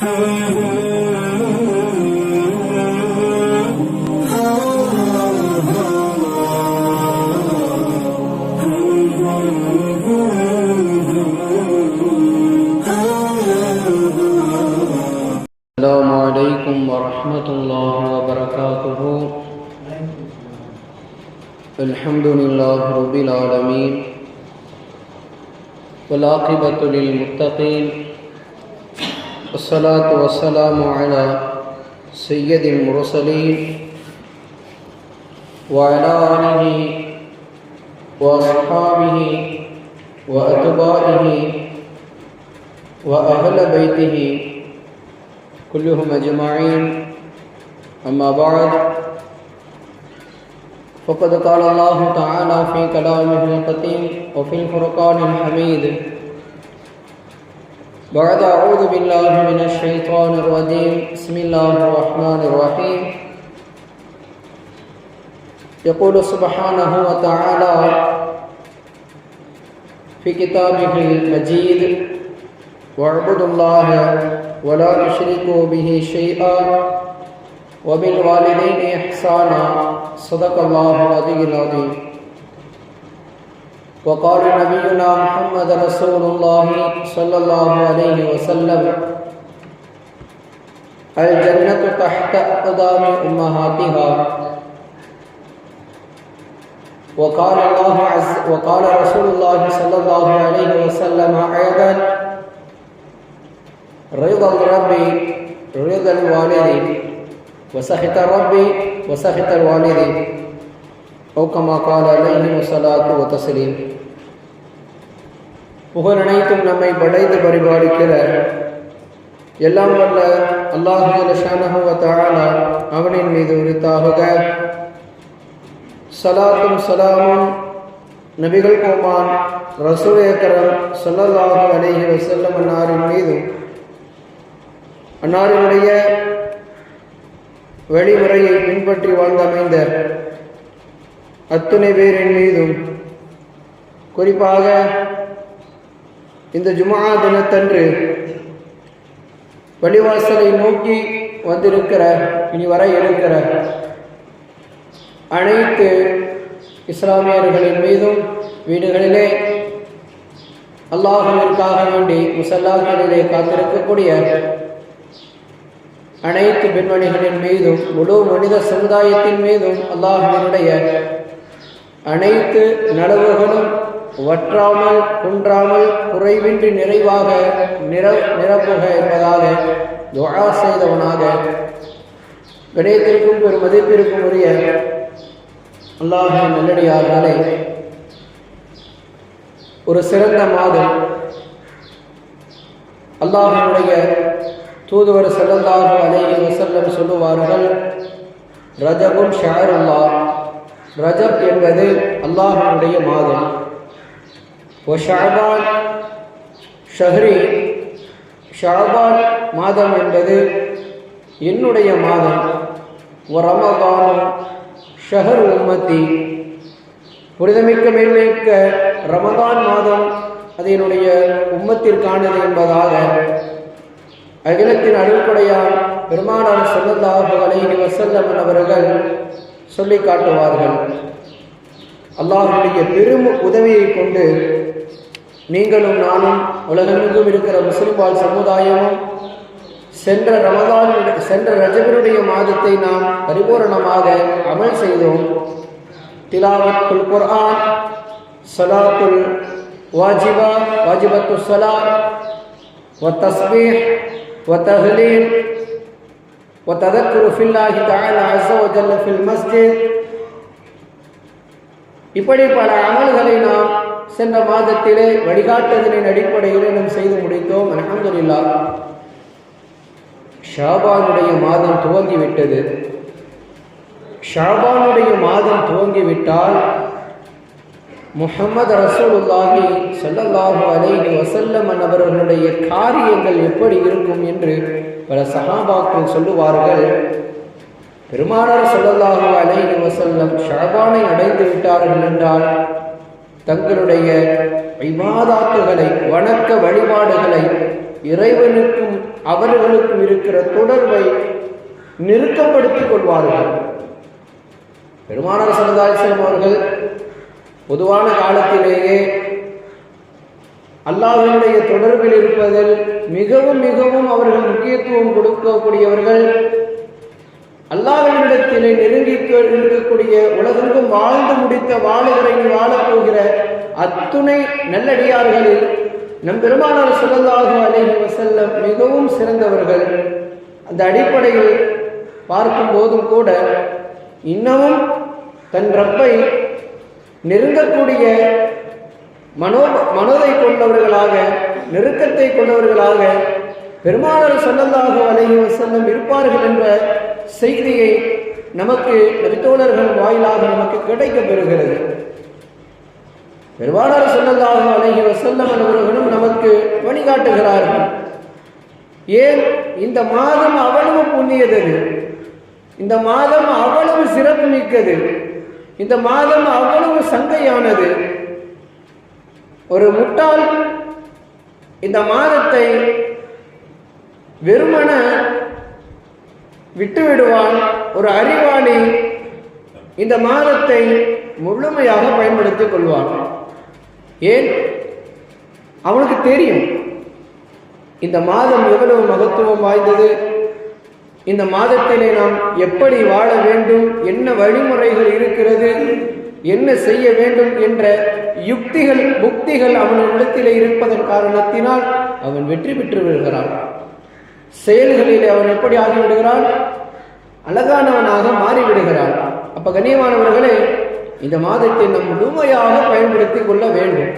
السلام عليكم ورحمة الله وبركاته. الحمد لله رب العالمين والعاقبة للمتقين والصلاة والسلام على سيد المرسلين وعلى آله وأصحابه وأتباعه وأهل بيته كلهم أجمعين. أما بعد، فقد قال الله تعالى في كلامه القديم وفي الفرقان الحميد بعد أعوذ بالله من الشيطان الرجيم بسم الله الرحمن الرحيم. يقول سبحانه وتعالى في كتابه المجيد: واعبدوا الله ولا تشركوا به شيئا وبالوالدين إحسانا. صدق الله العلي العظيم. وقال نبينا محمد رسول الله صلى الله عليه وسلم: الجنة تحت أقدام أمهاتها. وقال رسول الله صلى الله عليه وسلم أيضا: رضا الرب رضا الوالد وسخط الرب وسخط الوالد أو كما قال عليه الصلاة والتسليم. புகழ் அனைத்தும் நம்மை படைத்து பரிபாலிக்கிற எல்லாம் வல்ல அல்லாஹ் ஜல்லஷானஹு வ தஆலா அவனின் மீது உரித்தாகுக. சலாத்தும் சலாமும் நபிகள் கோமான் ரசூல் அக்ரம் ஸல்லல்லாஹு அலைஹி வஸல்லம் அன்னாரின் மீதும் அன்னாரினுடைய வழிமுறையை பின்பற்றி வாழ்ந்தமைந்த அத்துணை பேரின் மீதும், குறிப்பாக இந்த ஜும்ஆ தினத்தன்று பள்ளிவாசலை நோக்கி வந்திருக்கிற, இனி வர இருக்கிற அனைத்து இஸ்லாமியர்களின் மீதும், வீடுகளிலே அல்லாஹ்விற்காக வேண்டி முஸல்லாக்களிலே காத்திருக்கக்கூடிய அனைத்து பெண்மணிகளின் மீதும், முழு மனித சமுதாயத்தின் மீதும் அல்லாஹ்வினுடைய அனைத்து நலவுகளும் வற்றாமல் குன்றாமல் குறைவின்றி நிறைவாக நிரப்புக என்பதாக துஆ செய்தவனாக, கணேத்திற்கும் ஒரு மதிப்பிற்கும் உரிய அல்லாஹ்வின் நல்லடியார்களே, ஒரு சிறந்த மாதம் அல்லாஹ்வினுடைய தூதுவர் ஸல்லல்லாஹு அலைஹி வஸல்லம் சொல்லுவார்கள்: ரஜபுன் ஷஹருல்லாஹ். ரஜப் என்பது அல்லாஹ்வினுடைய மாதம். ஷஅபான் ஷஹ்ரி. ஷஅபான் மாதம் என்பது என்னுடைய மாதம். ரமதான் ஷஹர் உம்மத்தி. புனிதமிக்க மேன்மிக்க ரமதான் மாதம் அது என்னுடைய உம்மத்திற்கானது என்பதாக அகிலத்தின் அடிப்படையால் பெருமானார் ஸல்லல்லாஹு அலைஹி வஸல்லம் அவர்கள் சொல்லி காட்டுவார்கள். அல்லாஹ்வுடைய பெரும் உதவியை கொண்டு நீங்களும் நானும் உலகமெங்கும் இருக்கிற முஸ்லிம் சமுதாயமும் சென்ற ரஜபினுடைய மாதத்தை நாம் பரிபூரணமாக அமல் செய்தோம். திலாவத்துல் குர்ஆன், ஸலாத்துல் வாஜிபா, வாஜிபத்து ஸலாத், வத்தஸ்பீஹ், வத்தஹ்லீல், வததக்குரு ஃபில்லாஹி தஆலா அஸ்ஸ வ ஜல்ல ஃபில் மஸ்ஜித். இப்படி பல அமல்களை நாம் சென்ற மாதத்திலே வழிகாட்டுதலின் அடிப்படையில் நாம் செய்து முடித்தோம். அல்ஹம்துலில்லாஹ். ஷாபானுடைய மாதம் துவங்கிவிட்டது. ஷாபானுடைய மாதம் துவங்கிவிட்டால் முஹம்மது ரசூலுல்லாஹி ஸல்லல்லாஹு அலைஹி வஸல்லம் அவர்களுடைய காரியங்கள் எப்படி இருக்கும் என்று பல சஹாபாக்கள் சொல்லுவார்கள். பெருமானார் ஸல்லல்லாஹு அலைஹி வஸல்லம் ஷஅபானை அடைந்து விட்டார்கள் என்றால் தங்களுடைய இபாதத்துகளை, வணக்க வழிபாடுகளை இறைவனுக்கும் அவர்களுக்கும் இருக்கிற தொடர்பை நெருக்கப்படுத்திக் கொள்வார்கள். பெருமானார் ஸல்லல்லாஹு அலைஹி வஸல்லம் அவர்கள் பொதுவான காலத்திலேயே அல்லாஹ்வினுடைய தொடர்பில் இருப்பதில் மிகவும் மிகவும் அவர்கள் முக்கியத்துவம் கொடுக்கக்கூடியவர்கள். அல்லாஹ்வினிடத்திலே நெருங்கி இருக்கக்கூடிய உலகெங்கும் வாழ்ந்து முடித்த வாழுகிற இனி வாழப்போகிற அத்துணை நல்லடியார்களில் நம் பெருமானார் ஸல்லல்லாஹு அலைஹி வஸல்லம் மிகவும் சிறந்தவர்கள். அந்த அடிப்படையில் பார்க்கும் போதும் கூட இன்னமும் தன் ரப்பை நெருங்கக்கூடிய மனதை கொண்டவர்களாக, நெருக்கத்தை கொண்டவர்களாக பெருமானார் ஸல்லல்லாஹு அலைஹி வஸல்லம் இருப்பார்கள் என்ற செய்தியை நமக்கு நபித்தோழர்கள் வாயிலாக நமக்கு கிடைக்கப் பெறுகிறது. பெருமானார் ஸல்லல்லாஹு அலைஹி வஸல்லம் அவர்களும் நமக்கு வழிகாட்டுகிறார்கள். ஏன் இந்த மாதம் அவ்வளவு புண்ணியது, இந்த மாதம் அவ்வளவு சிறப்பு மிக்கது, இந்த மாதம் அவ்வளவு சங்கையானது. ஒரு முட்டாள் இந்த மாதத்தை வெறுமன விட்டுவிடுவான். ஒரு அறிவாளி இந்த மாதத்தை முழுமையாக பயன்படுத்திக் கொள்வான். ஏன்? அவனுக்கு தெரியும் இந்த மாதம் எவ்வளவு மகத்துவம் வாய்ந்தது, இந்த மாதத்திலே நாம் எப்படி வாழ வேண்டும், என்ன வழிமுறைகள் இருக்கிறது, என்ன செய்ய வேண்டும் என்ற யுக்திகள் புக்திகள் அவனிடத்திலே இருப்பதன் காரணத்தினால் அவன் வெற்றி பெற்று விடுகிறான். செயல்களிலே அவன் எப்படி ஆகிவிடுகிறான்? அழகானவனாக மாறிவிடுகிறான். அப்ப கண்ணியமானவர்களே, இந்த மாதத்தை நாம் முழுமையாக பயன்படுத்திக் கொள்ள வேண்டும்.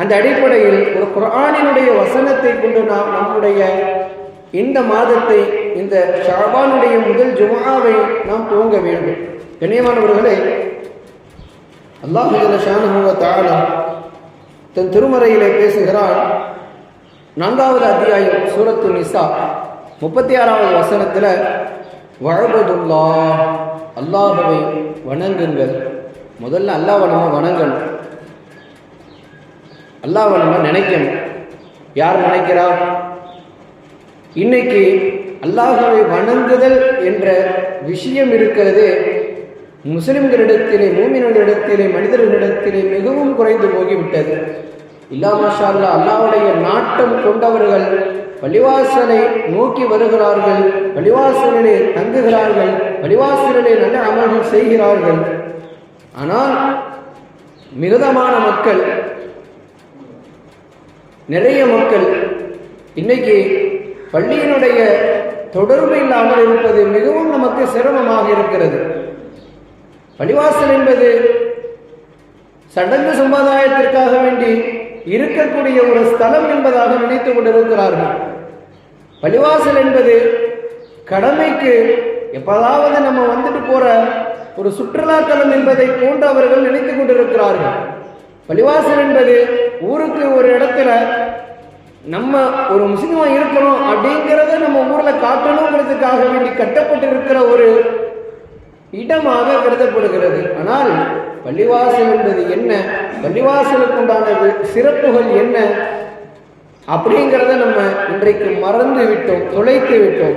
அந்த அடிப்படையில் ஒரு குர்ஆனினுடைய வசனத்தை கொண்டு நாம் நம்முடைய இந்த மாதத்தை, இந்த ஷஅபானுடைய முதல் ஜும்ஆவை நாம் துவங்க வேண்டும். கண்ணியமானவர்களே, அல்லாஹ் ஜல்ல ஷானஹு வ தஆலா தன் திருமறையிலே பேசுகிறான். 4வது அத்தியாயம் சூரத்து நிசா 36வது வசனத்துல வஅபுதுல்லாஹ், அல்லாஹ்வை வணங்குங்கள். முதல்ல அல்லாஹ்வை நம்ம வணங்கணும், அல்லாஹ்வை நம்ம நினைக்கணும். யார் நினைக்கிறா? இன்னைக்கு அல்லாஹ்வை வணங்குதல் என்ற விஷயம் இருக்கிறது முஸ்லிம்களிடத்திலே, மூமின்களிடத்திலே, மனிதர்களிடத்திலே மிகவும் குறைந்து போகிவிட்டது. இல்லா மாஷா அல்லாஹ், அல்லாஹ்வுடைய நாட்டம் கொண்டவர்கள் பள்ளிவாசலை நோக்கி வருகிறார்கள், பள்ளிவாசலிலே தங்குகிறார்கள், பள்ளிவாசலிலே நல்ல அமல்கள் செய்கிறார்கள். ஆனால் மிகுதமான மக்கள், நிறைய மக்கள் இன்னைக்கு பள்ளியினுடைய தொடர்பு இல்லாமல் இருப்பது மிகவும் நமக்கு சிரமமாக இருக்கிறது. பள்ளிவாசல் என்பது சடங்கு சம்பிரதாயத்திற்காக வேண்டி இருக்கக்கூடிய ஒரு ஸ்தலம் என்பதாக நினைத்துக் கொண்டிருக்கிறார்கள். பள்ளிவாசல் என்பது கடமைக்கு எப்போதாவது நம்ம வந்துட்டு போற ஒரு சுற்றுலாத்தலம் என்பதை போன்று அவர்கள் நினைத்துக் கொண்டிருக்கிறார்கள். பள்ளிவாசல் என்பது ஊருக்கு ஒரு இடத்துல நம்ம ஒரு முஸ்லிமா இருக்கணும் அப்படிங்கிறத நம்ம ஊர்ல காட்டணுங்கிறதுக்காக வேண்டி கட்டப்பட்டிருக்கிற ஒரு இடமாக கருதப்படுகிறது. ஆனால் பள்ளிவாசல் என்பது என்ன, பள்ளிவாசலுக்கு உண்டான சிறப்புகள் என்ன அப்படிங்கிறத நம்ம இன்றைக்கு மறந்து விட்டோம், தொலைத்து விட்டோம்.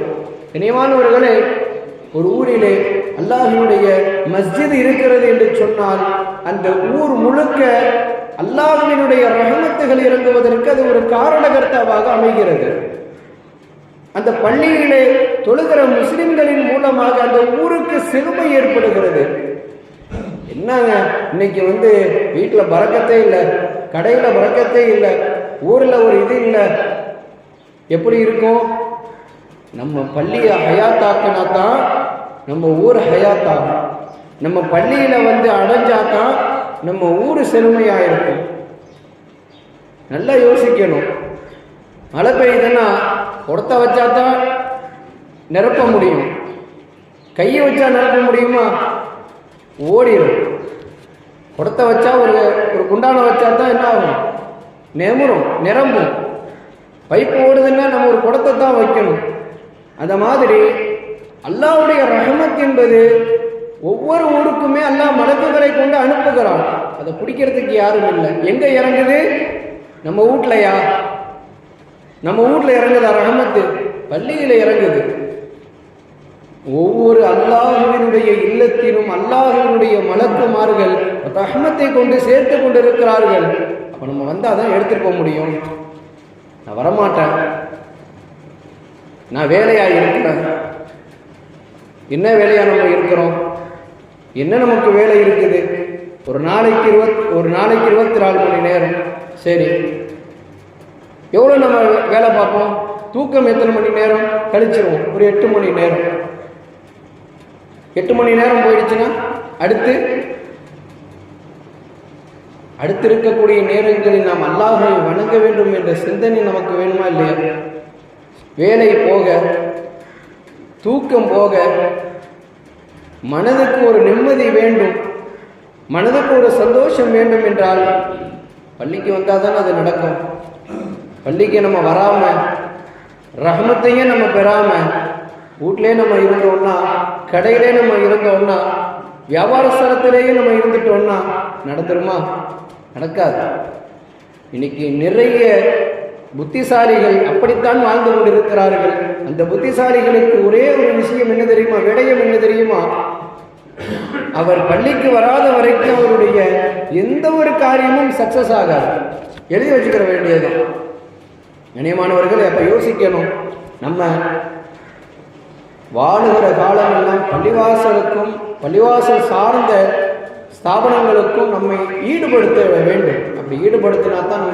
இனியமானவர்களே, ஒரு ஊரிலே அல்லாஹ்வினுடைய மஸ்ஜித் இருக்கிறது என்று சொன்னால் அந்த ஊர் முழுக்க அல்லாஹ்வினுடைய ரஹமத்துகள் இறங்குவதற்கு அது ஒரு காரணகர்த்தாவாக அமைகிறது. அந்த பள்ளியிலே தொழுகிற முஸ்லிம்களின் மூலமாக அந்த ஊருக்கு செழுமை ஏற்படுகிறது. என்னங்க இன்னைக்கு வீட்டில் பறக்கத்தே இல்லை, கடையில் பறக்கத்தே இல்லை, ஊரில் ஒரு இது இல்லை, எப்படி இருக்கும்? நம்ம பள்ளியை ஹயாத்தாக்கினா தான் நம்ம ஊர் ஹயாத்தாகும். நம்ம பள்ளியில் அடைஞ்சாதான் நம்ம ஊர் செழுமையாக இருக்கும். நல்லா யோசிக்கணும். மழை பெய்யுதுன்னா குடத்தை வச்சா தான் நிரப்ப முடியும், கையை வச்சா நிரப்ப முடியுமா? ஓடிடும். குடத்தை வச்சா ஒரு குண்டான வச்சா தான் என்ன ஆகும்? நிரம்பும். பைப்பு ஓடுதுன்னா நம்ம ஒரு குடத்தை தான் வைக்கணும். அந்த மாதிரி அல்லாஹ்வுடைய ரஹமத் என்பது ஒவ்வொரு ஊருக்குமே அல்லாஹ் மலக்குகளை கொண்டு அனுப்புகிறான். அதை பிடிக்கிறதுக்கு யாரும் இல்லை. எங்க இறங்குது? நம்ம வீட்லையா? நம்ம வீட்டில் இறங்குதா ரஹமத்து? பள்ளியில் இறங்குது. ஒவ்வொரு அல்லாஹுவினுடைய இல்லத்திலும் அல்லாஹுவினுடைய மலக்குமார்கள் ரஹமத்தை கொண்டு சேர்த்து கொண்டு இருக்கிறார்கள். அப்போ நம்ம வந்தால் தான் எடுத்துட்டு போக முடியும். நான் வரமாட்டேன், நான் வேலையாக இருக்கிறேன். என்ன வேலையாக நம்ம இருக்கிறோம்? என்ன நமக்கு வேலை இருக்குது? ஒரு நாளைக்கு 24 மணி நேரம். சரி, எவ்வளோ நம்ம வேலை பார்ப்போம்? தூக்கம் எத்தனை மணி நேரம் கழிச்சிருவோம்? ஒரு 8 மணி நேரம். 8 மணி நேரம் போயிடுச்சுன்னா அடுத்து இருக்கக்கூடிய நேரங்களில் நாம் அல்லாஹை வணங்க வேண்டும் என்ற சிந்தனை நமக்கு வேணுமா இல்லையா? வேலை போக, தூக்கம் போக, மனதுக்கு ஒரு நிம்மதி வேண்டும், மனதுக்கு ஒரு சந்தோஷம் வேண்டும் என்றால் பள்ளிக்கு வந்தால் தான் அது நடக்கும். பள்ளிக்கு நம்ம வராமல், ரஹமத்தையே நம்ம பெறாமல், வீட்டிலே நம்ம இருந்தோம்னா, கடையிலே நம்ம இருந்தோம்னா, வியாபார ஸ்தலத்திலேயே நம்ம இருந்துட்டோம்னா நடந்துருமா? நடக்காது. இன்னைக்கு நிறைய புத்திசாலிகள் அப்படித்தான் வாழ்ந்து கொண்டிருக்கிறார்கள். அந்த புத்திசாலிகளுக்கு ஒரே ஒரு விஷயம் என்ன தெரியுமா? விடயம் என்ன தெரியுமா? அவர் பள்ளிக்கு வராத வரைக்கும் அவருடைய எந்த ஒரு காரியமும் சக்சஸ் ஆகாது. எழுதி வச்சுக்கிற வேண்டியது. கண்ணியமானவர்கள், அப்ப யோசிக்கணும். நம்ம வாழுகிற காலமெல்லாம் பள்ளிவாசலுக்கும் பள்ளிவாசல் சார்ந்த ஸ்தாபனங்களுக்கும் நம்மை ஈடுபடுத்த வேண்டும். அப்படி ஈடுபடுத்தினா தான்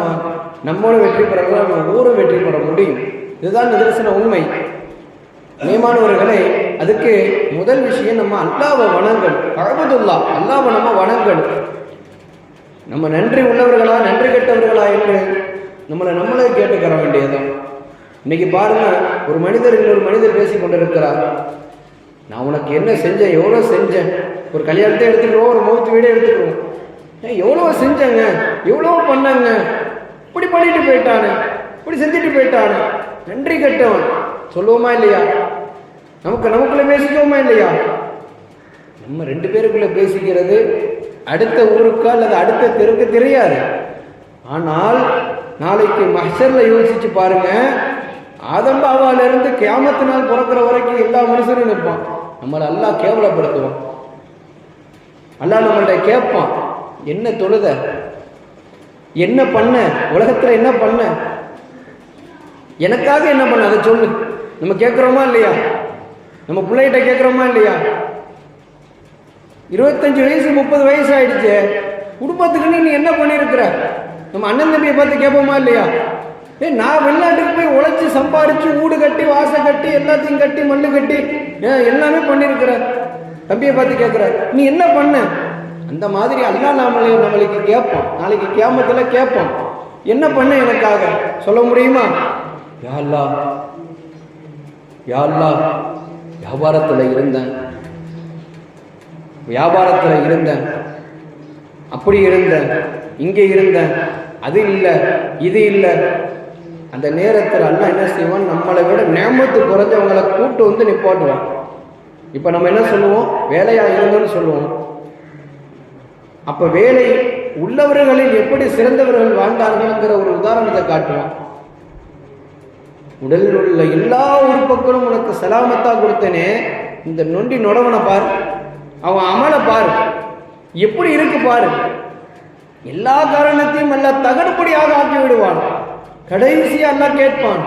நம்மளும் வெற்றி பெறலாம், நம்ம ஊரும் வெற்றி பெற முடியும். இதுதான் நிதர்சன உண்மை. கண்ணியமானவர்களே, அதுக்கு முதல் விஷயம் நம்ம அல்லாஹ்வை வணங்கல். அஅபுதுல்லா, அல்லாஹ்வை நம்ம வணங்கல். நம்ம நன்றி உள்ளவர்களா நன்றி கெட்டவர்களா என்று நம்மளே கேட்டுக்கிற வேண்டியதுதான். இன்னைக்கு பாருங்க, ஒரு மனிதர் இன்னொரு மனிதர் பேசி கொண்டிருக்கிறார். நான் உனக்கு என்ன செஞ்சேன், எவ்வளோ செஞ்சேன். ஒரு கல்யாணத்தை எடுத்துக்கிறோம், ஒரு மௌத்து வீடே எடுத்துக்கிறோம். எவ்வளோ செஞ்சேங்க, எவ்வளோ பண்ணாங்க, இப்படி பண்ணிட்டு போயிட்டானு, இப்படி செஞ்சுட்டு போயிட்டானு, நன்றி கெட்டவன் சொல்லுவோமா இல்லையா? நமக்குள்ள பேசிக்கோமா இல்லையா? நம்ம 2 பேருக்குள்ள பேசிக்கிறது அடுத்த ஊருக்கா அல்லது அடுத்த தெருக்கு தெரியாது. ஆனால் நாளைக்கு மஹ்ஷர்ல யோசிச்சு பாருங்க, ஆதம் பாவால இருந்து கியாமத்து நாள் பிறக்கிற வரைக்கும் எல்லா மனுஷனும் நிற்பான். நம்மளை அல்லாஹ் கேவலப்படுத்துவான். அல்லாஹ் நம்மள்ட்ட கேட்பான், என்ன தொழுத, என்ன பண்ண, உலகத்துல என்ன பண்ண, எனக்காக என்ன பண்ண, அதை சொல்லு. நம்ம கேட்குறோமா இல்லையா? நம்ம பிள்ளைகிட்ட கேட்குறோமா இல்லையா? 25 வயசு 30 வயசு ஆயிடுச்சு, குடும்பத்துக்கு நீ என்ன பண்ணியிருக்கிற? நம்ம அண்ணன் தம்பியை பார்த்து கேட்போமா இல்லையா? நான் வெளிநாட்டுக்கு போய் உழைச்சி சம்பாரிச்சு வீடு கட்டி வாசல் கட்டி எல்லாத்தையும் கட்டி மண்ணு கட்டி எல்லாமே பண்ணியிருக்கிற தம்பியை பார்த்து கேட்குற, நீ என்ன பண்ண? அந்த மாதிரி அல்லாஹ் நம்மளுக்கு கேட்போம். நாளைக்கு கியாமத்தில் கேட்போம், என்ன பண்ண எனக்காக சொல்ல முடியுமா? யா அல்லாஹ், யா அல்லாஹ், வியாபாரத்தில் இருந்தேன், அப்படி இருந்தேன், இங்கே இருந்தேன், அது இல்லை இது இல்லை. அந்த நேரத்தில் அல்லாஹ் என்ன செய்வான்? நம்மளை விட நேமத்து குறைஞ்சவங்களை கூட்டு வந்து நிப்பாட்டுவான். இப்போ நம்ம என்ன சொல்லுவோம்? வேலையாக இருந்தோன்னு சொல்லுவோம். அப்போ வேலை உள்ளவர்களில் எப்படி சிறந்தவர்கள் வாழ்ந்தார்கள்ங்கிற ஒரு உதாரணத்தை காட்டுவான். உடலில் உள்ள எல்லா உறுப்புகளும் உனக்கு சலாமத்தா கொடுத்தனே, இந்த நொண்டி நொடவனை பாரு, அவன் அமலை பாரு, எப்படி இருக்கு பாரு. எல்லா காரணத்தையும் அல்லாஹ் தகடுபடியாக ஆக்கி விடுவான். கடைசியா அல்லாஹ் கேட்பான்,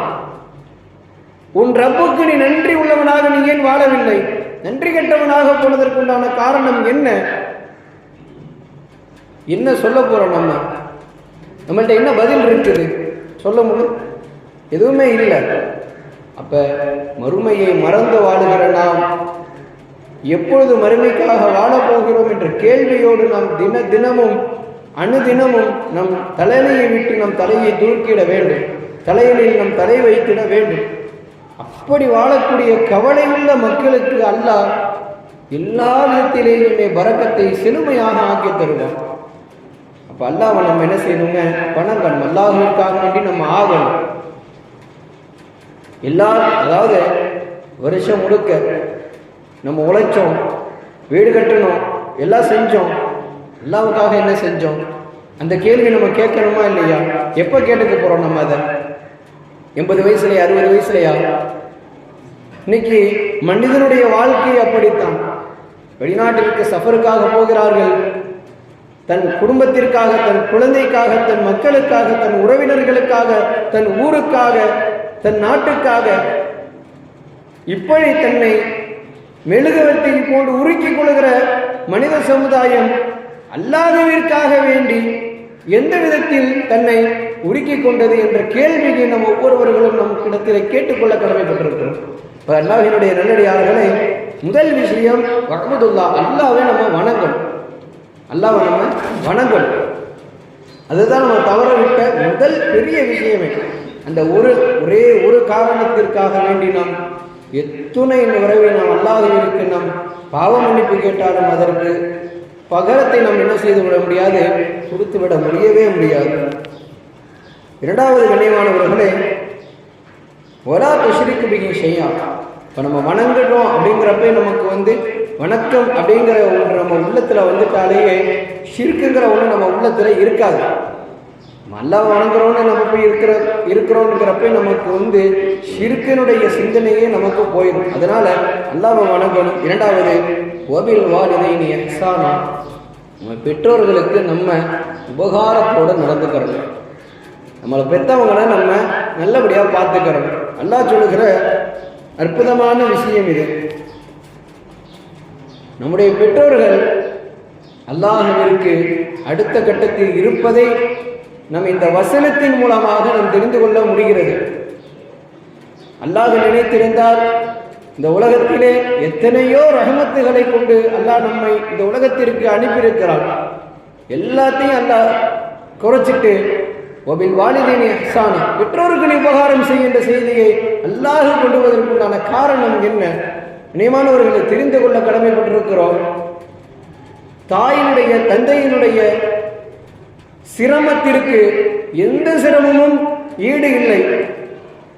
உன் ரப்புக்கு நீ நன்றி உள்ளவனாக நீ ஏன் வாழவில்லை? நன்றி கெட்டவனாக போனதற்குண்டான காரணம் என்ன? என்ன சொல்ல போறோம்? நம்மள்ட்ட என்ன பதில் இருக்குது? சொல்ல முடியும்? எதுவுமே இல்லை. அப்ப மறுமையை மறந்து வாழுகிற நாம் எப்பொழுது மறுமைக்காக வாழப்போகிறோம் என்ற கேள்வியோடு நாம் தினமும் அணுதினமும் நம் தலையை விட்டு நம் தலையை தூக்கிட வேண்டும், தலையிலில் நம் தலை வைத்திட வேண்டும். அப்படி வாழக்கூடிய கவலை உள்ள மக்களுக்கு அல்லாஹ் எல்லா விதத்திலேயுமே பரக்கத்தை செழுமையாக ஆக்கி தருவான். அப்ப அல்லாஹ் நம்ம என்ன செய்யணுங்க? பணங்கள் அல்லாஹ்வுக்காக வேண்டி நம்ம ஆகணும். அதாவது வருஷம் முழுக்க நம்ம உழைச்சோம், வீடு கட்டணும், எல்லாம் செஞ்சோம், அல்லாஹ்வுக்காக என்ன செஞ்சோம்? அந்த கேள்வி நம்ம கேட்கணுமா இல்லையா? எப்போ கேட்டுக்க போறோம்? நம்ம அதை 80 வயசுலையா 60 வயசுலையா? இன்னைக்கு மனிதனுடைய வாழ்க்கை அப்படித்தான். வெளிநாட்டிற்கு சஃபருக்காக போகிறார்கள், தன் குடும்பத்திற்காக, தன் குழந்தைக்காக, தன் மக்களுக்காக, தன் உறவினர்களுக்காக, தன் ஊருக்காக, தன் நாட்டுக்காக இப்படி தன்னை மெழுகுவர்த்தி போன்று உருக்கிக் கொள்கிற மனித சமுதாயம் அல்லாஹ்விற்காக வேண்டி எந்த விதத்தில் தன்னை உருக்கிக் கொண்டது என்ற கேள்வியை நம்ம ஒவ்வொருவர்களும் நமக்கிடத்தில் கேட்டுக்கொள்ள கடமைப்பட்டிருக்கிறோம். இப்போ அல்லாஹ்வினுடைய நல்லடியார்களை முதல் விஷயம் வஹ்மதுல்லா, அல்லாஹ்வை நம்ம வணங்கணும். அல்லாஹ்வை நம்ம வணங்கணும். அதுதான் நம்ம தவற விட்ட முதல் பெரிய விஷயமே. அந்த ஒரே ஒரு காரணத்திற்காக வேண்டி நாம் எத்துணை உறவை நாம் அல்லாஹ்விற்கு நாம் பாவ மன்னிப்பு கேட்டாலும் அதற்கு பகரத்தை நாம் என்ன செய்து விட முடியாது, கொடுத்து விட முடியவே முடியாது. இரண்டாவது கண்ணியமானவர்களே, ஒலா துஷ்ரிக்கு பிஹி ஷைஆ. இப்போ நம்ம வணங்குறோம் அப்படிங்கிறப்ப நமக்கு வணக்கம் அப்படிங்கிற ஒன்று நம்ம உள்ளத்தில் வந்துட்டாலேயே ஷிர்க்குங்கிற ஒன்று நம்ம உள்ளத்தில் இருக்காது. அல்லாஹ் வணங்குறோன்னு நம்ம போய் இருக்கிறோங்கிறப்ப நமக்கு ஷிர்க்கினுடைய சிந்தனையே நமக்கு போயிடும். அதனால அல்லாஹ்வை வணங்கணும். இரண்டாவது வபில் வாலிதைனி இஹ்சானா, நம்ம பெற்றோர்களுக்கு நம்ம உபகாரத்தோடு நடந்துக்கிறோம். நம்மளை பெற்றவங்களை நம்ம நல்லபடியாக பார்த்துக்கிறோம். அல்லாஹ் சொல்லுகிற அற்புதமான விஷயம் இது. நம்முடைய பெற்றோர்கள் அல்லாஹ்விற்கு அடுத்த கட்டத்தில் இருப்பதை நம் இந்த வசனத்தின் மூலமாக நாம் தெரிந்து கொள்ள முடிகிறது. அல்லாஹ் நினைத்திருந்தால் இந்த உலகத்திலே எத்தனையோ ரஹமத்துகளை கொண்டு அல்லாஹ் நம்மை இந்த உலகத்திற்கு அனுப்பியிருக்கிறான். எல்லாத்தையும் அல்லாஹ் குறைச்சிட்டு வபில் வாலிதைனி இஹ்சானா, பெற்றோருக்கு உபகாரம் செய்கின்ற செய்தியை அல்லாஹ் கொண்டு வருவதற்குண்டான காரணம் என்ன? நியமானவர்களை தெரிந்து கொள்ள கடமைப்பட்டிருக்கிறோம். தாயினுடைய தந்தையினுடைய சிரமத்திற்கு எந்த சிரமமும் ஈடு இல்லை.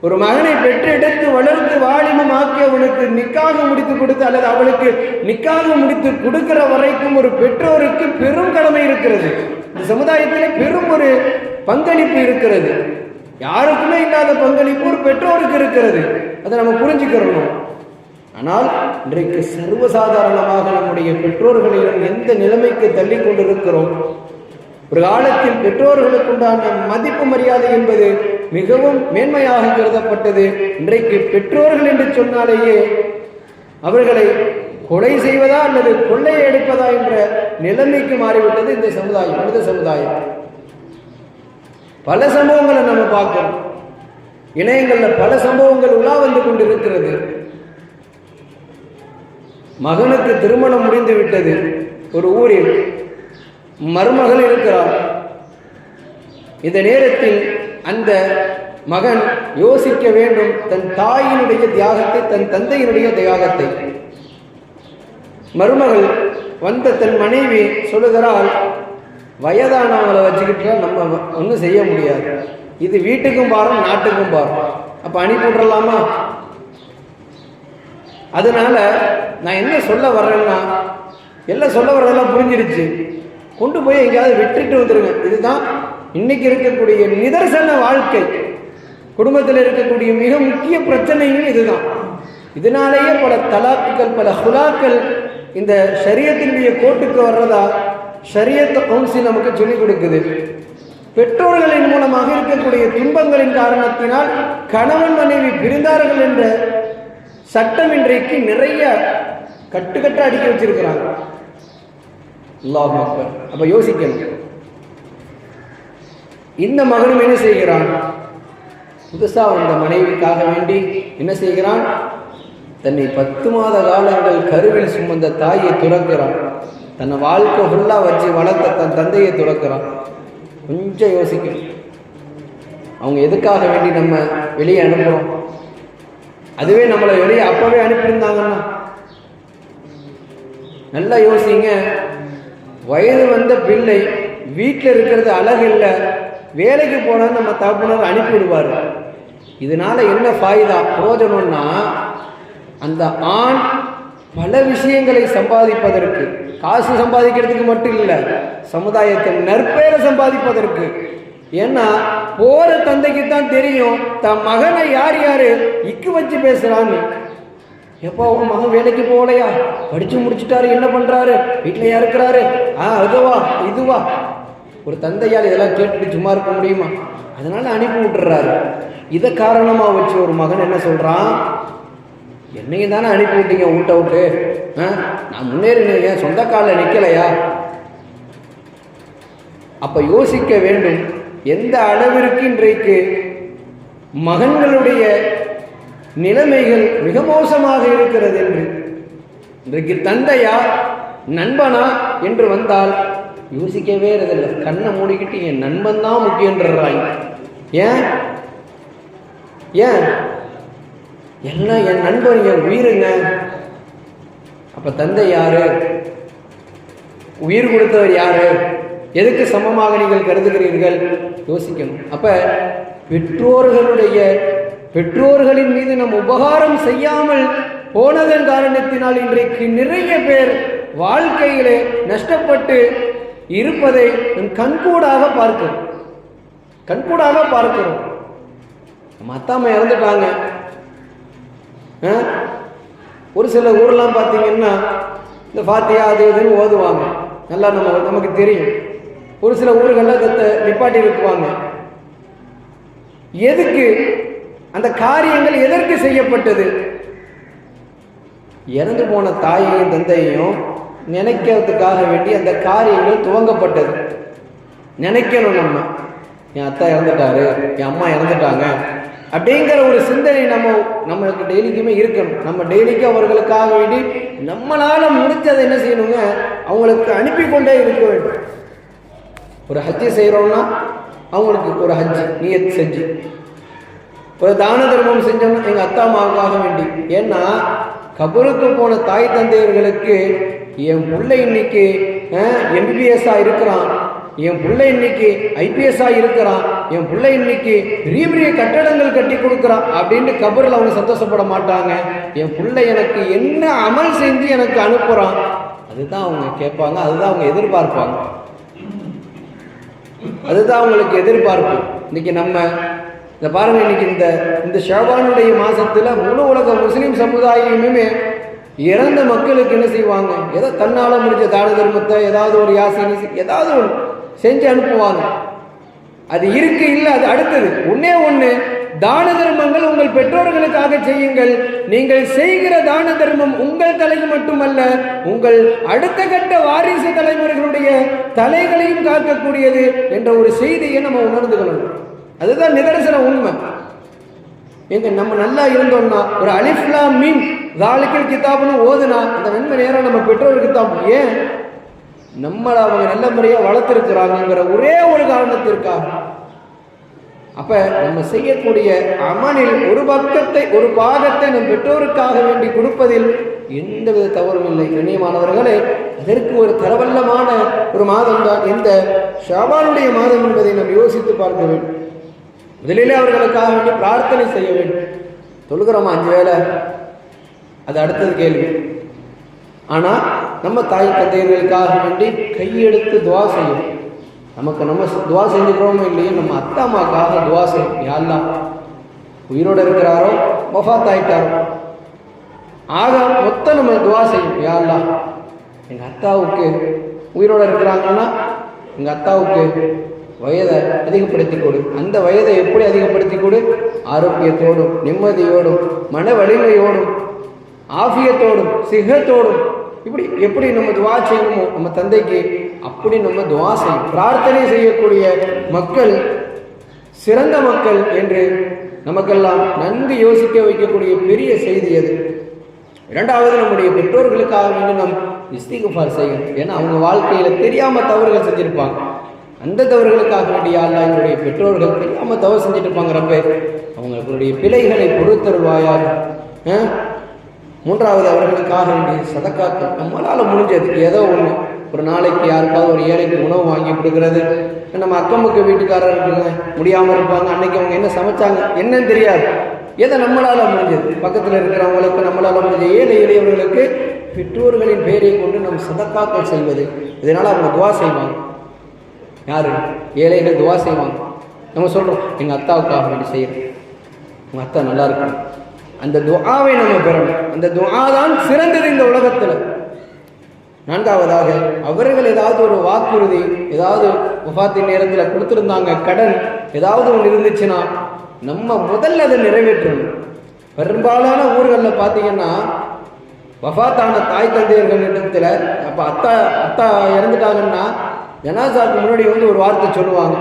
ஒரு மகனை பெற்றெடுத்து வளர்த்து வாலிபம் ஆக்கியவனுக்கு நிக்காக முடித்து கொடுத்து அல்லது அவளுக்கு நிக்காக முடித்து கொடுக்கிற வரைக்கும் ஒரு பெற்றோருக்கு பெரும் கடமை இருக்கிறது. இந்த சமுதாயத்திலே பெரும் ஒரு பங்களிப்பு இருக்கிறது. யாருக்குமே இல்லாத பங்களிப்பு ஒரு பெற்றோருக்கு இருக்கிறது. அதை நம்ம புரிஞ்சுக்கிறோம். ஆனால் இன்றைக்கு சர்வசாதாரணமாக நம்முடைய பெற்றோர்களை எந்த நிலைமைக்கு தள்ளி கொண்டிருக்கிறோம். ஒரு காலத்தில் பெற்றோர்களுக்கு உண்டான மதிப்பு மரியாதை என்பது மிகவும் மேன்மையாக கருதப்பட்டது. இன்றைக்கு பெற்றோர்கள் என்று சொன்னாலேயே அவர்களை கொலை செய்வதா அல்லது கொள்ளையை எடுப்பதா என்ற நிலைமைக்கு மாறிவிட்டது இந்த சமுதாயம், மனித சமுதாயம். பல சம்பவங்களை நம்ம பார்க்கிறோம். இணையங்களில் பல சம்பவங்கள் உலா வந்து கொண்டிருக்கிறது. மகனுக்கு திருமணம் முடிந்து விட்டது. ஒரு ஊரில் மருமகள் இருக்கிறார். இந்த நேரத்தில் அந்த மகன் யோசிக்க வேண்டும் தன் தாயினுடைய தியாகத்தை, தன் தந்தையினுடைய தியாகத்தை. மருமகள் வந்த தன் மனைவி சொல்லுகிறாள், வயதானவங்களை வச்சுக்கிட்டு நம்ம ஒன்றும் செய்ய முடியாது, இது வீட்டுக்கும் பாரும் நாட்டுக்கும் பாரும், அப்போ அனுப்பி விட்றலாமா? அதனால நான் என்ன சொல்ல வர்றேன்னா, எல்லாம் சொல்ல வர்றதெல்லாம் புரிஞ்சிருச்சு, கொண்டு போய் எங்கேயாவது விட்டுட்டு வந்துருங்க. இதுதான் இன்னைக்கு இருக்கக்கூடிய நிதர்சன வாழ்க்கை. குடும்பத்தில் இருக்கக்கூடிய மிக முக்கிய பிரச்சனைகள் இதுதான். இதனாலேயே பல தலாக்குகள், பல ஹுலாக்கள் இந்த ஷரியத்தினுடைய கோட்டுக்கு வர்றதா ஷரியத் கவுன்சில் நமக்கு சொல்லிக் கொடுக்குது. பெற்றோர்களின் மூலமாக இருக்கக்கூடிய துன்பங்களின் காரணத்தினால் கணவன் மனைவி பிரிந்தார்கள் என்ற சட்டம் இன்றைக்கு நிறைய கட்டுக்கட்ட அடிக்க வச்சிருக்கிறாங்க. அல்லாஹ் அக்பர். அப்ப யோசிக்கணும். இந்த மகனும் என்ன செய்கிறான்? புதுசா வந்த மனைவிக்காக வேண்டி என்ன செய்கிறான்? தன்னை 10 மாத காலங்கள் கருவில் சுமந்த தாயை துறக்கிறான். தன்னை வாழ்க்கை ஃபுல்லா வச்சு வளர்த்த தன் தந்தையை துறக்கிறான். கொஞ்சம் யோசிக்கணும். அவங்க எதுக்காக வேண்டி நம்ம வெளியே அனுப்புறோம்? அதுவே நம்மளை வெளியே அப்பவே அனுப்பியிருந்தாங்கன்னா நல்லா யோசிங்க. வயது வந்த பிள்ளை வீட்டில் இருக்கிறது அழகு இல்லை, வேலைக்கு போனால் நம்ம தகப்பனர் அனுப்பிவிடுவார். இதனால என்ன ஃபாயிதா, பிரயோஜனம்னா, அந்த ஆண் பல விஷயங்களை சம்பாதிப்பதற்கு, காசு சம்பாதிக்கிறதுக்கு மட்டும் இல்லை, சமுதாயத்தின் நற்பெயரை சம்பாதிப்பதற்கு ஏன்னா போற தந்தைக்கு தான் தெரியும் தன் மகனை யார் யாரு இக்கு வச்சு பேசுறான்னு. எப்போ உங்க மகன் வேலைக்கு போகலையா, படிச்சு முடிச்சுட்டாரு, என்ன பண்றாரு, வீட்டிலையா இருக்கிறாரு, அதுவா இதுவா. ஒரு தந்தையால் இதெல்லாம் கேட்டுட்டு சும்மா இருக்க முடியுமா? அதனால அனுப்பி விட்டுறாரு. இதை காரணமா வச்சு ஒரு மகன் என்ன சொல்றான், என்னையும் தானே அனுப்பி விட்டீங்க ஊட்ட விட்டு, நான் முன்னேறினீங்க, சொந்த காலில் நிற்கலையா? அப்ப யோசிக்க வேண்டும், எந்த அளவிற்கு இன்றைக்கு மகன்களுடைய நிலைமைகள் மிக மோசமாக இருக்கிறது என்று. இன்றைக்கு தந்தையா நண்பனா என்று வந்தால் யோசிக்கவே இருதில்லை. கண்ணை மூடிக்கிட்டு என் நண்பன் தான் முக்கியன்றாங்க. ஏன் ஏன் எல்லாம் என் நண்பன், என் உயிருங்க. அப்ப தந்தை யாரு, உயிர் கொடுத்தவர் யாரு, எதுக்கு சமமாக நீங்கள் கருதுகிறீர்கள்? யோசிக்கணும். அப்ப பெற்றோர்களின் மீது நம் உபகாரம் செய்யாமல் போனதன் காரணத்தினால் இன்றைக்கு நிறைய பேர் வாழ்க்கையிலே நஷ்டப்பட்டு இருப்பதை கண்கூடாக பார்க்கிறோம். நம்ம அத்தாம்மா இறந்துட்டாங்க. ஒரு சில ஊர்லாம் பார்த்தீங்கன்னா இந்த ஃபாத்தியா அது இதுன்னு ஓதுவாங்க, நல்லா நமக்கு தெரியும். ஒரு சில ஊர்களில் நிப்பாட்டி இருக்குவாங்க. எதுக்கு அந்த காரியங்கள் எதற்கு செய்யப்பட்டது? இறந்து போன தாயையும் தந்தையையும் நினைக்கிறதுக்காக வேண்டி அந்த காரியங்கள் துவங்கப்பட்டது. நினைக்கணும், என் அத்தா இறந்துட்டாரு, என் அம்மா இறந்துட்டாங்க அப்படிங்கிற ஒரு சிந்தனை நம்மளுக்கு டெய்லிக்குமே இருக்கணும். நம்ம டெய்லிக்கும் அவர்களுக்காக வேண்டி நம்மளால முடிஞ்சதை என்ன செய்யணுங்க, அவங்களுக்கு அனுப்பி கொண்டே இருக்க வேண்டும். ஒரு ஹஜ்ஜி செய்கிறோம்னா அவங்களுக்கு ஒரு ஹஜ்ஜி நியத் செஞ்சு, ஒரு தான தர்மம் செஞ்சோம்னா எங்கள் அத்தா அம்மாவுக்காக வேண்டி. ஏன்னா கபருக்கு போன தாய் தந்தையர்களுக்கு என் பிள்ளை இன்னைக்கு MBBS இருக்கிறான், என் பிள்ளை இன்னைக்கு IPS இருக்கிறான், என் பிள்ளை இன்னைக்கு பெரிய பெரிய கட்டடங்கள் கட்டி கொடுக்குறான் அப்படின்னு கபரில் அவங்க சந்தோஷப்பட மாட்டாங்க. என் பிள்ளை எனக்கு என்ன அமல் செஞ்சு எனக்கு அனுப்புகிறான், அதுதான் அவங்க கேட்பாங்க, அதுதான் அவங்க எதிர்பார்ப்பாங்க, அதுதான் அவங்களுக்கு எதிர்பார்ப்பு. இன்னைக்கு நம்ம இந்த பாருங்க, இன்னைக்கு இந்த ஷாபானுடைய மாசத்துல முழு உலக முஸ்லீம் சமுதாயமுமே இறந்த மக்களுக்கு என்ன செய்வாங்க, ஏதோ தன்னால முடிஞ்ச தான தர்மத்தை, ஏதாவது ஒரு யாசினி, ஏதாவது ஒன்று செஞ்சு அனுப்புவாங்க. அது இருக்கு இல்லை, அது அடுத்தது. ஒண்ணு தான தர்மங்கள் உங்கள் பெற்றோர்களுக்காக செய்யுங்கள். நீங்கள் செய்கிற தான தர்மம் உங்கள் தலைக்கு மட்டுமல்ல, உங்கள் அடுத்த கட்ட வாரிசு தலைவர்களுடைய தலைகளையும் காக்கக்கூடியது என்ற ஒரு செய்தியை நம்ம உணர்ந்துக்கணும். அதுதான் நிதர்சன உண்மை. எங்க நம்ம நல்லா இருந்தோம்னா, ஒரு அலிஃப் லாம் மீம் தாலிகல் கிதாப்னு ஓதுனா அந்த நன்மை நேரம் நம்ம பெற்றோருக்கு தான். ஏன் நம்மளை அவங்க நல்ல முறையா வளர்த்திருக்கிறாங்கிற ஒரே ஒரு காரணத்திற்காக. அப்ப நம்ம செய்யக்கூடிய அமலில் ஒரு பாகத்தை நம் பெற்றோருக்காக வேண்டி கொடுப்பதில் எந்தவித தவறும் இல்லை. கண்ணியமானவர்களே, அதற்கு ஒரு தரவல்லமான ஒரு மாதம் தான் இந்த ஷாபானுடைய மாதம் என்பதை நாம் யோசித்து பார்க்க வேண்டும். முதலிலே அவர்களுக்காக வேண்டி பிரார்த்தனை செய்ய வேண்டும். தொழுகிறோமா 5 வேளை, அது அடுத்தது கேள்வி. ஆனா நம்ம தாய் தந்தையர்களுக்காக வேண்டி கையெடுத்து துவா செய்யும். நம்ம துவா செஞ்சுக்கிறோமோ இல்லையோ, நம்ம அத்தா அம்மாக்காக துவா செய்யும். யாரெல்லாம் உயிரோடு இருக்கிறாரோ, வஃபாத் ஆயிட்டாரோ, ஆக மொத்தம் நம்ம துவா செய்யும். யாரெல்லாம் எங்க அத்தாவுக்கு உயிரோடு இருக்கிறாங்கன்னா எங்க அத்தாவுக்கு வயதை அதிகப்படுத்தி கொடு. அந்த வயதை எப்படி அதிகப்படுத்தி கொடு? ஆரோக்கியத்தோடும், நிம்மதியோடும், மன வலிமையோடும், ஆஃபியத்தோடும், சிகத்தோடும், இப்படி எப்படி நம்ம துவா செய்யணுமோ நம்ம தந்தைக்கு அப்படி நம்ம துவா செய்யும். பிரார்த்தனை செய்யக்கூடிய மக்கள் சிறந்த மக்கள் என்று நமக்கெல்லாம் நன்கு யோசிக்க வைக்கக்கூடிய பெரிய செய்தி அது. இரண்டாவது, நம்முடைய பெற்றோர்களுக்காக வேண்டி நாம் இஸ்திக்ஃபார் செய்யணும். ஏன்னா அவங்க வாழ்க்கையில தெரியாம தவறுகள் செஞ்சிருப்பாங்க. அந்த தவறுகளுக்காக வேண்டிய அல்லாஹ் என்னுடைய பெற்றோர்கள் தெரியாம தவறு செஞ்சுட்டு இருப்பாங்க. ரப்பே அவங்களுடைய பிழைகளை பொறுத்தருள்வாயாக. மூன்றாவது, அவர்களுக்காக வேண்டிய சதக்காக்கள் நம்மளால முடிஞ்சது ஏதோ ஒன்று. ஒரு நாளைக்கு யாருக்காவது ஒரு ஏழைக்கு உணவு வாங்கி கொடுக்கறது. நம்ம அக்கம்பக்க வீட்டுக்காரர் இருப்பாங்க, முடியாமல் இருப்பாங்க, அன்னைக்கு அவங்க என்ன சமைச்சாங்க என்னன்னு தெரியாது. எதை நம்மளால முடிஞ்சது, பக்கத்தில் இருக்கிறவங்களுக்கு நம்மளால முடிஞ்ச ஏழை எளியவர்களுக்கு பெற்றோர்களின் பெயரை கொண்டு நம் சதக்காக்கள் செய்வது. இதனால அவங்க துவா செய்வாங்க. யாரு? ஏழைகள் துவா செய்வாங்க. நம்ம சொல்கிறோம் எங்கள் அத்தாவுக்காக வேண்டி செய்கிறோம், உங்கள் அத்தா நல்லா இருக்கணும். அந்த துஆவை நம்ம பெறணும். அந்த துஆ தான் சிறந்தது இந்த உலகத்தில். நான்காவதாக, அவர்கள் ஏதாவது ஒரு வாக்குறுதி, ஏதாவது வஃபாத்தின் நேரத்தில் கொடுத்துருந்தாங்க, கடன் ஏதாவது ஒன்று இருந்துச்சுன்னா நம்ம முதல்ல அதை நிறைவேற்றணும். பெரும்பாலான ஊர்களில் பார்த்தீங்கன்னா வஃபாத்தான தாய் தந்தையர்கள் இடத்துல அப்போ அத்தா இறந்துட்டாங்கன்னா ஜனாசாவுக்கு முன்னாடி வந்து ஒரு வார்த்தை சொல்லுவாங்க,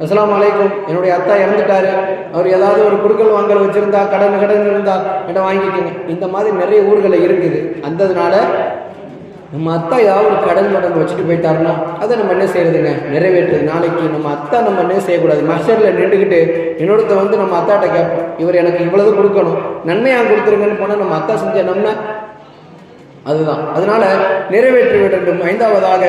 அஸ்ஸலாமு அலைக்கும், என்னுடைய அத்தா இறந்துட்டாரு, அவர் ஏதாவது ஒரு குடுக்கல் வாங்கல் வச்சுருந்தா, கடன் இருந்தா என்ன வாங்கிக்கோங்க. இந்த மாதிரி நிறைய ஊர்களில் இருக்குது. அந்ததுனால நம்ம அத்தா ஏதாவது ஒரு கடன் வச்சுட்டு போயிட்டாருன்னா அதை நம்ம என்ன செய்யறதுங்க, நிறைவேற்றுறது. நாளைக்கு நம்ம அத்தா நம்ம என்ன செய்யக்கூடாது, மஹ்ஷரில் நின்றுக்கிட்டு என்னோடத்த வந்து நம்ம அத்தாட்ட கேட்போம், இவர் எனக்கு இவ்வளவு கொடுக்கணும், நன்மையாக கொடுத்துருங்கன்னு போனால் நம்ம அத்தா செஞ்ச நம்ம அதுதான். அதனால நிறைவேற்றி வேண்டும். ஐந்தாவதாக,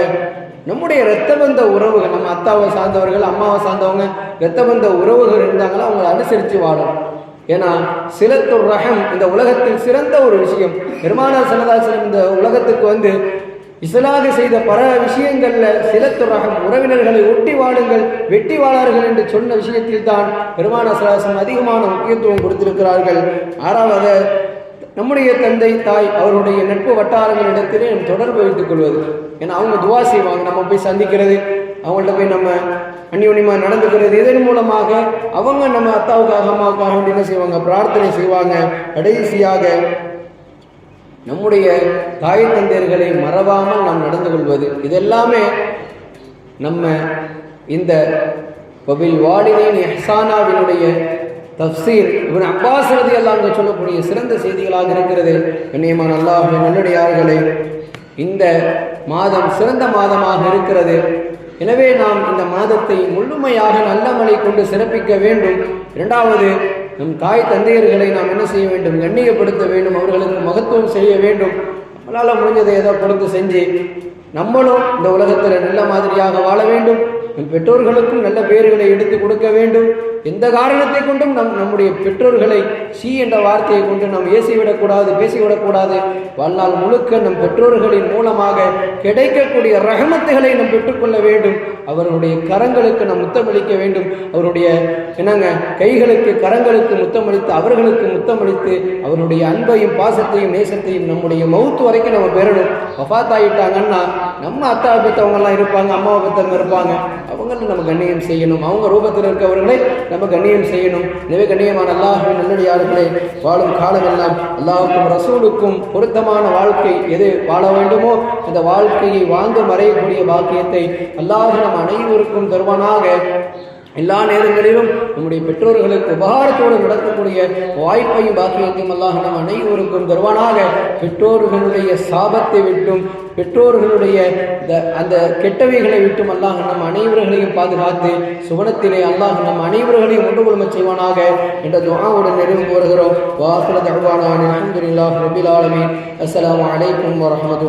நம்முடைய இரத்தபந்த உறவுகள், நம்ம அத்தாவை சார்ந்தவர்கள், அம்மாவை சார்ந்தவங்க இரத்தபந்த உறவுகள் இருந்தாங்களோ அவங்களை அனுசரித்து வாழணும். ஏன்னா சிலத்துர் ரஹம் இந்த உலகத்தில் சிறந்த ஒரு விஷயம். பெருமானார் ஸல்லல்லாஹு அலைஹி வஸல்லம் இந்த உலகத்துக்கு வந்து இஸ்லாக செய்த பல விஷயங்கள்ல சிலத்துர் ரஹம், உறவினர்களை ஒட்டி வாழுங்கள், வெட்டி வாழார்கள் என்று சொன்ன விஷயத்தில் தான் பெருமானார் ஸல்லல்லாஹு அலைஹி வஸல்லம் அதிகமான முக்கியத்துவம் கொடுத்திருக்கிறார்கள். ஆறாவது, நம்முடைய தந்தை தாய் அவருடைய நட்பு வட்டாரங்களிடத்திலே நம்ம தொடர்பு வைத்துக் கொள்வது. ஏன்னா அவங்க துவா செய்வாங்க, நம்ம போய் சந்திக்கிறது, அவங்கள்ட்ட போய் நம்ம அந்யோன்யமாக நடந்துக்கிறது, இதன் மூலமாக அவங்க நம்ம அத்தாவுக்காக அம்மாவுக்காக என்ன செய்வாங்க, பிரார்த்தனை செய்வாங்க. கடைசியாக நம்முடைய தாய் தந்தையர்களை மறவாமல் நாம் நடந்து கொள்வது. இதெல்லாமே நம்ம இந்த வபில் வாலிதைன் இஹ்சானாவினுடைய தஃப்சீர் இப்னு அப்பாஸ் ரலியல்லாஹு அன்ஹு சொல்லக்கூடிய சிறந்த செய்திகளாக இருக்கிறது. கண்ணியமான அல்லாஹ்வின் நல்லடியார்களே, இந்த மாதம் சிறந்த மாதமாக இருக்கிறது. எனவே நாம் இந்த மாதத்தை முழுமையாக நல்லமலை கொண்டு சிறப்பிக்க வேண்டும். இரண்டாவது, நம் தாய் தந்தையர்களை நாம் என்ன செய்ய வேண்டும், கண்ணியப்படுத்த வேண்டும், அவர்களுக்கு மகத்துவம் செய்ய வேண்டும். நம்மளால் முடிஞ்சதை ஏதோ கொடுத்து செஞ்சு நம்மளும் இந்த உலகத்தில் நல்ல மாதிரியாக வாழ வேண்டும். நம் பெற்றோர்களுக்கும் நல்ல பேர்களை எடுத்து கொடுக்க வேண்டும். எந்த காரணத்தை கொண்டும் நம்முடைய பெற்றோர்களை ஷீ என்ற வார்த்தையை கொண்டு நாம் ஏசிவிடக்கூடாது, பேசிவிடக்கூடாது. வாழ்நாள் முழுக்க நம் பெற்றோர்களின் மூலமாக கிடைக்கக்கூடிய ரஹமத்துகளை நாம் பெற்றுக்கொள்ள வேண்டும். அவர்களுடைய கரங்களுக்கு நாம் முத்தமளிக்க வேண்டும். அவருடைய கைகளுக்கு கரங்களுக்கு முத்தமளித்து, அவர்களுக்கு முத்தமளித்து, அவருடைய அன்பையும் பாசத்தையும் நேசத்தையும் நம்முடைய மவுத்து வரைக்கும் நம்ம பெறணும். வஃபாத்தாயிட்டாங்கன்னா நம்ம அத்தா பெற்றவங்கெல்லாம் இருப்பாங்க, அம்மாவை பெற்றவங்க இருப்பாங்க, அவங்களும் நம்ம கண்ணியம் செய்யணும். அவங்க ரூபத்தில் இருக்கவர்களை நம்ம கண்ணியம் செய்யணும். எனவே கண்ணியமான அல்லாஹ்வின் நல்லடியார்களே, வாழும் காலமெல்லாம் அல்லாஹ்வுக்கும் ரசூலுக்கும் பொருத்தமான வாழ்க்கை எது வாழ வேண்டுமோ அந்த வாழ்க்கையை வாழ்ந்து மறையக்கூடிய பாக்கியத்தை அல்லாஹ் நம் அனைவருக்கும் தருவானாக. எல்லா நேரங்களிலும் நம்முடைய பெற்றோர்களுக்கு உபகாரத்தோடு நடக்கக்கூடிய வாய்ப்பையும் பாக்கியத்தையும் அல்லாஹ் நம் அனைவருக்கும் தருவானாக. பெற்றோர்களுடைய சாபத்தை விட்டும், பெற்றோர்களுடைய அந்த கெட்டவைகளை விட்டும் அல்லாஹ் நம் அனைவர்களையும் பாதுகாத்து சுவனத்திலே அல்லாஹ் நம் அனைவர்களையும் ஒன்று கொள்ளும் செய்வானாக என்ற துஆவுடன் நிறைவு வருகிறோம். வாஹிரு தஅவானா அல்ஹம்துலில்லாஹி ரப்பில் ஆலமீன். அஸ்ஸலாமு அலைக்கும் வரஹ்மத்துல்லாஹி.